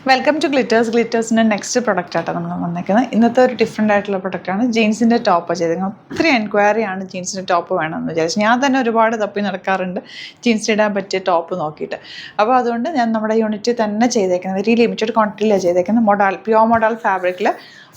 Welcome to Glitters. ഗ്ലിറ്റേഴ്സിൻ്റെ next പ്രൊഡക്റ്റായിട്ടാണ് നമ്മൾ വന്നേക്കുന്നത്. ഇന്നത്തെ ഒരു ഡിഫറെൻ്റ് ആയിട്ടുള്ള പ്രൊഡക്റ്റാണ് ജീൻസിൻ്റെ ടോപ്പ് ചെയ്തത്. ഒത്തിരി എൻക്വയറിയാണ് ജീൻസിൻ്റെ ടോപ്പ് വേണമെന്ന് വിചാരിച്ചു. ഞാൻ തന്നെ ഒരുപാട് തപ്പി നടക്കാറുണ്ട് ജീൻസ് ഇടാൻ പറ്റിയ ടോപ്പ് നോക്കിയിട്ട്. അപ്പോൾ അതുകൊണ്ട് ഞാൻ നമ്മുടെ യൂണിറ്റിൽ തന്നെ ചെയ്തേക്കുന്നത് വെരി ലിമിറ്റഡ് ക്വാണ്ടിറ്റിയിലാണ് ചെയ്തേക്കുന്നത്. പ്യോർ മോഡൽ ഫാബ്രിക്കിൽ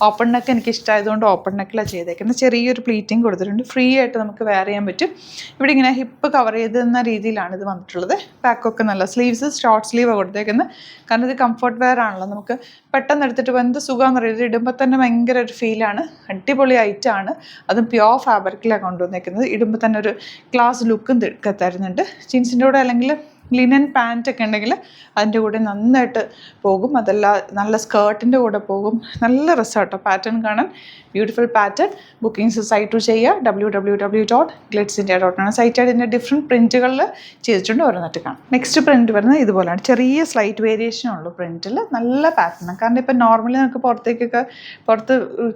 ഓപ്പൺ നെക്ക് എനിക്ക് ഇഷ്ടമായതുകൊണ്ട് ഓപ്പൺ നെക്കിലാണ് ചെയ്തേക്കുന്നത്. ചെറിയൊരു പ്ലീറ്റിംഗ് കൊടുത്തിട്ടുണ്ട്. ഫ്രീ ആയിട്ട് നമുക്ക് വെയർ ചെയ്യാൻ പറ്റും. ഇവിടെ ഇങ്ങനെ ഹിപ്പ് കവർ ചെയ്തെന്ന രീതിയിലാണ് ഇത് വന്നിട്ടുള്ളത്. ബാക്കൊക്കെ നല്ല സ്ലീവ്സ് ഷോർട്ട് സ്ലീവാണ് കൊടുത്തേക്കുന്നത്. കാരണം ഇത് കംഫർട്ട് വെയർ ആണല്ലോ. നമുക്ക് പെട്ടെന്ന് എടുത്തിട്ട് എന്ത് സുഖമാണെന്ന് അറിയാം. ഇടുമ്പോൾ തന്നെ ഭയങ്കര ഒരു ഫീലാണ്. അടിപൊളി ഐറ്റമാണ്. അതും പ്യോർ ഫാബ്രിക്കിലാണ് കൊണ്ടുവന്നേക്കുന്നത്. ഇടുമ്പോൾ തന്നെ ഒരു ക്ലാസ് ലുക്കും തരുന്നുണ്ട്. ജീൻസിൻ്റെ കൂടെ അല്ലെങ്കിൽ ലിനൻ പാൻറ്റൊക്കെ ഉണ്ടെങ്കിൽ അതിൻ്റെ കൂടെ നന്നായിട്ട് പോകും. അതല്ല നല്ല സ്കേർട്ടിൻ്റെ കൂടെ പോകും. നല്ല രസമാട്ടോ പാറ്റേൺ കാണാൻ. Beautiful pattern. ബുക്കിംഗ്സ് സൈറ്റ് ചെയ്യുക www.glitzindia.com സൈറ്റായിട്ട് ഇതിൻ്റെ ഡിഫറെൻറ്റ് പ്രിൻറ്റുകളിൽ ചെയ്തിട്ടുണ്ട്. ഓരോന്നിട്ട് കാണാം. നെക്സ്റ്റ് പ്രിൻറ്റ് വരുന്നത് ഇതുപോലെയാണ്. ചെറിയ സ്ലൈറ്റ് വേരിയേഷനുള്ളൂ പ്രിൻറ്റിൽ. നല്ല പാറ്റേണാണ്. കാരണം ഇപ്പോൾ നോർമലി നമുക്ക് പുറത്ത്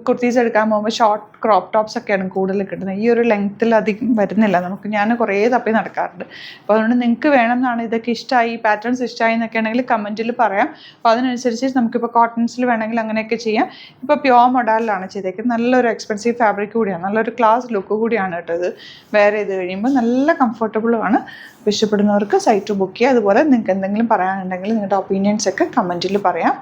കുർത്തീസ് എടുക്കാൻ പോകുമ്പോൾ ഷോർട്ട് ക്രോപ്പ് ടോപ്സ് ഒക്കെയാണ് കൂടുതൽ കിട്ടുന്നത്. ഈ ഒരു ലെങ്ത്തിൽ അധികം വരുന്നില്ല നമുക്ക്. ഞാൻ കുറേ തപ്പി നടക്കാറുണ്ട്. അപ്പോൾ അതുകൊണ്ട് നിങ്ങൾക്ക് വേണമെന്നാണ് ഇതൊക്കെ ഇഷ്ടമായി, പാറ്റേൺസ് ഇഷ്ടമായി എന്നൊക്കെ ആണെങ്കിൽ കമൻറ്റിൽ പറയാം. അപ്പോൾ അതിനനുസരിച്ച് നമുക്കിപ്പോൾ കോട്ടൺസിൽ വേണമെങ്കിൽ അങ്ങനെയൊക്കെ ചെയ്യാം. ഇപ്പോൾ പ്യോർ മോഡലിലാണ് ചെയ്തേക്കുന്നത്. നല്ലൊരു എക്സ്പെൻസീവ് ഫാബ്രിക് കൂടിയാണ്. നല്ലൊരു ക്ലാസ് ലുക്ക് കൂടിയാണ് കേട്ടോ. ഇത് വെയർ ചെയ്ത് കഴിയുമ്പോൾ നല്ല കംഫർട്ടബിളുമാണ്. ഇഷ്ടപ്പെടുന്നവർക്ക് സൈറ്റ് ബുക്ക് ചെയ്യുക. അതുപോലെ നിങ്ങൾക്ക് എന്തെങ്കിലും പറയാനുണ്ടെങ്കിൽ നിങ്ങളുടെ ഒപ്പീനിയൻസ് ഒക്കെ കമൻറ്റിൽ പറയാം.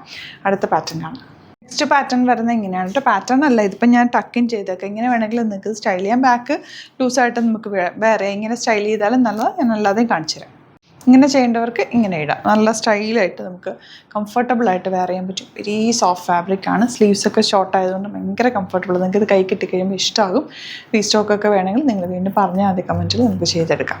അടുത്ത പാറ്റേൺ കാണാം. നെക്സ്റ്റ് പാറ്റേൺ വരുന്നത് ഇങ്ങനെയാണ് കേട്ടോ. പാറ്റേൺ അല്ല, ഇതിപ്പോൾ ഞാൻ ടക്കിൻ ചെയ്തേക്കാം. ഇങ്ങനെ വേണമെങ്കിൽ നിങ്ങൾക്ക് സ്റ്റൈൽ ചെയ്യാം. ബാക്ക് ലൂസായിട്ട് നമുക്ക് വേറെ ഇങ്ങനെ സ്റ്റൈൽ ചെയ്താലും നല്ലത്. ഞാൻ അല്ലാതെയും കാണിച്ചു തരാം. ഇങ്ങനെ ചെയ്യേണ്ടവർക്ക് ഇങ്ങനെ ഇടാം. നല്ല സ്റ്റൈലായിട്ട് നമുക്ക് കംഫർട്ടബിളായിട്ട് വെയർ ചെയ്യാൻ പറ്റും. വെരി സോഫ്റ്റ് ഫാബ്രിക്കാണ്. സ്ലീവ്സൊക്കെ ഷോർട്ട് ആയതുകൊണ്ട് ഭയങ്കര കംഫർട്ടബിൾ. നിങ്ങൾക്ക് ഇത് കൈ കിട്ടി കഴിയുമ്പോൾ ഇഷ്ടമാകും. റീസ്റ്റോക്കൊക്കെ വേണമെങ്കിൽ നിങ്ങൾ വീണ്ടും പറഞ്ഞാൽ മതി കമൻറ്റിൽ നമുക്ക് ചെയ്തെടുക്കാം.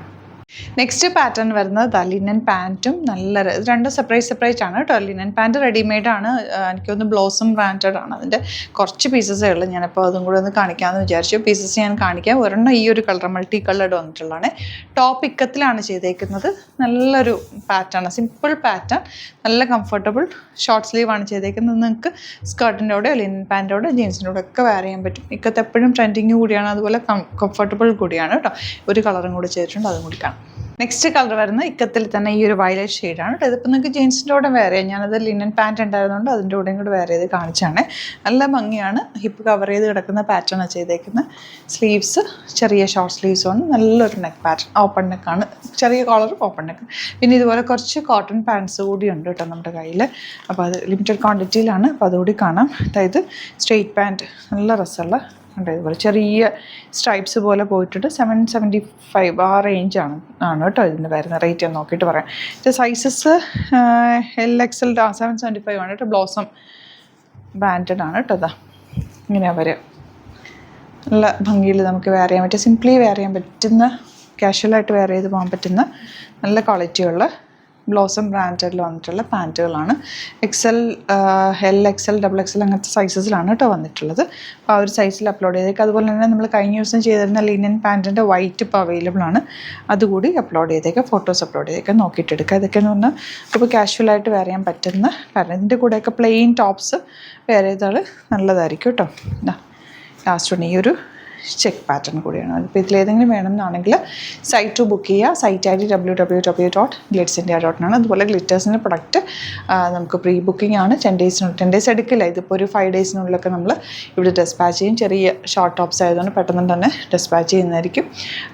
നെക്സ്റ്റ് പാറ്റേൺ വരുന്നത് ലിനൻ പാൻറ്റും നല്ല രണ്ടും സെപ്പറേറ്റ് ആണ് കേട്ടോ. ലിനൻ പാൻറ്റ് റെഡിമെയ്ഡാണ്. എനിക്കൊന്ന് ബ്ലോസം ബ്രാൻഡഡ് ആണ്. അതിൻ്റെ കുറച്ച് പീസസേ ഉള്ളൂ. ഞാനിപ്പോൾ അതും കൂടെ ഒന്ന് കാണിക്കാമെന്ന് വിചാരിച്ചു. പീസസ് ഞാൻ കാണിക്കാം. ഒരെണ്ണം ഈ ഒരു കളർ മൾട്ടി കളർഡ് വന്നിട്ടുള്ളതാണ്. ടോപ്പ് ഇക്കത്തിലാണ് ചെയ്തേക്കുന്നത്. നല്ലൊരു പാറ്റേൺ, സിമ്പിൾ പാറ്റേൺ, നല്ല കംഫർട്ടബിൾ. ഷോർട്ട് സ്ലീവാണ് ചെയ്തേക്കുന്നത്. നിങ്ങൾക്ക് സ്കേർട്ടിൻ്റെ കൂടെ ലിനൻ പാൻറ്റിൻ്റെ കൂടെ ജീൻസിൻ്റെ കൂടെ ഒക്കെ വെയർ ചെയ്യാൻ പറ്റും. ഇക്കത്ത് എപ്പോഴും ട്രെൻഡിങ് കൂടിയാണ്. അതുപോലെ കംഫർട്ടബിൾ കൂടിയാണ് കേട്ടോ. ഒരു കളറും കൂടി ചെയ്തിട്ടുണ്ട്. അതും കൂടി കാണാം. നെക്സ്റ്റ് കളർ വരുന്നത് ഇക്കത്തിൽ തന്നെ ഈ ഒരു വയലറ്റ് ഷെയ്ഡാണ് കേട്ടോ. ഇതിപ്പോൾ നിങ്ങൾക്ക് ജീൻസിൻ്റെ കൂടെ വെയർ ചെയ്യാം. ഞാനത് ലിനൻ പാൻറ്റ് ഉണ്ടായതുകൊണ്ട് അതിൻ്റെ കൂടെയും കൂടെ വെയർ ചെയ്ത് കാണിച്ചാണ്. നല്ല ഭംഗിയാണ്. ഹിപ്പ് കവർ ചെയ്ത് കിടക്കുന്ന പാറ്റേണാണ് ചെയ്തേക്കുന്നത്. സ്ലീവ്സ് ചെറിയ ഷോർട്ട് സ്ലീവ്സാണ്. നല്ലൊരു നെക്ക് പാറ്റേൺ. ഓപ്പൺ നെക്കാണ്. ചെറിയ കോളർ ഓപ്പൺ നെക്ക്. പിന്നെ ഇതുപോലെ കുറച്ച് കോട്ടൺ പാൻറ്റ്സ് കൂടി ഉണ്ട് കേട്ടോ നമ്മുടെ കയ്യിൽ. അപ്പോൾ അത് ലിമിറ്റഡ് ക്വാണ്ടിറ്റിയിലാണ്. അപ്പോൾ അതുകൂടി കാണാം. അതായത് സ്ട്രെയിറ്റ് പാൻറ്റ് നല്ല രസമുള്ള ഉണ്ട്. ഇതുപോലെ ചെറിയ സ്ട്രൈപ്സ് പോലെ പോയിട്ടുണ്ട്. 775 ആ റേഞ്ചാണ് കേട്ടോ ഇതിന് വരുന്ന റേറ്റ് ഞാൻ നോക്കിയിട്ട് പറയാം. ഇത് സൈസസ് LXL 775 ആണ് കേട്ടോ. ബ്ലോസം ബ്രാൻഡഡ് ആണ് കേട്ടോ. അതാ ഇങ്ങനെയാണ് വരിക. നല്ല ഭംഗിയിൽ നമുക്ക് വെയർ ചെയ്യാൻ പറ്റും. സിംപ്ലി വെയർ ചെയ്യാൻ പറ്റുന്ന, കാഷ്വലായിട്ട് വെയർ ചെയ്ത് പോകാൻ പറ്റുന്ന നല്ല ക്വാളിറ്റിയുള്ള ബ്ലോസം ബ്രാൻഡിൽ വന്നിട്ടുള്ള പാൻറ്റുകളാണ്. LXL XXL അങ്ങനത്തെ സൈസസിലാണ് കേട്ടോ വന്നിട്ടുള്ളത്. അപ്പോൾ ആ ഒരു സൈസിൽ അപ്ലോഡ് ചെയ്തേക്കുക. അതുപോലെ തന്നെ നമ്മൾ കഴിഞ്ഞ ദിവസം ചെയ്തിരുന്ന ലിനൻ പാൻറ്റിൻ്റെ വൈറ്റ് ഇപ്പോൾ അവൈലബിൾ ആണ്. അതുകൂടി അപ്ലോഡ് ചെയ്തേക്കുക. ഫോട്ടോസ് അപ്ലോഡ് ചെയ്തേക്കുക. നോക്കിയിട്ടെടുക്കുക. ഇതൊക്കെയെന്ന് പറഞ്ഞാൽ ഇപ്പോൾ കാഷ്വലായിട്ട് വെയർ ചെയ്യാൻ പറ്റുന്ന കാരണം. ഇതിൻ്റെ കൂടെയൊക്കെ പ്ലെയിൻ ടോപ്സ് വെയർ ചെയ്താൽ നല്ലതായിരിക്കും കേട്ടോ. ലാസ്റ്റ് ഒന്ന് ഈ ഒരു ചെക്ക് പാറ്റേൺ കൂടിയാണ്. അതിപ്പോൾ ഇതിലേതെങ്കിലും വേണമെന്നാണെങ്കിൽ സൈറ്റ് ബുക്ക് ചെയ്യുക. സൈറ്റ് ഐ ഡി www.glitzindia.com ആണ്. അതുപോലെ ഗ്ലിറ്റേഴ്സിൻ്റെ പ്രൊഡക്റ്റ് നമുക്ക് പ്രീ ബുക്കിംഗ് ആണ്. 10 ഡേയ്സ് എടുക്കില്ല. ഇതിപ്പോൾ ഒരു 5 ഡേയ്സിനുള്ളിലൊക്കെ നമ്മൾ ഇവിടെ ഡെസ്പാച്ച് ചെയ്യും. ചെറിയ ഷോർട്ട് ടോപ്സ് ആയതുകൊണ്ട് പെട്ടെന്ന് തന്നെ ഡെസ്പാച്ച് ചെയ്യുന്നതായിരിക്കും.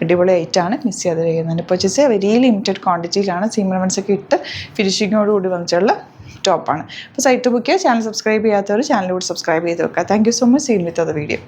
അടിപൊളി ഐറ്റാണ്. മിസ് ചെയ്ത് ചെയ്യുന്നതിന് പർച്ചേസ് ചെയ്യുക. വെരി ലിമിറ്റഡ് ക്വാണ്ടിറ്റിയിലാണ്. സീം എലമെൻറ്റ്സൊക്കെ ഇട്ട് ഫിനിഷിങ്ങോടുകൂടി വന്നിട്ടുള്ള ടോപ്പാണ്. അപ്പോൾ സൈറ്റ് ബുക്ക് ചെയ്യുക. ചാനൽ സബ്സ്ക്രൈബ് ചെയ്യാത്തവർ ചാനലിലൂടെ സബ്സ്ക്രൈബ് ചെയ്ത് വെക്കുക. Thank you so much. Seen with the video.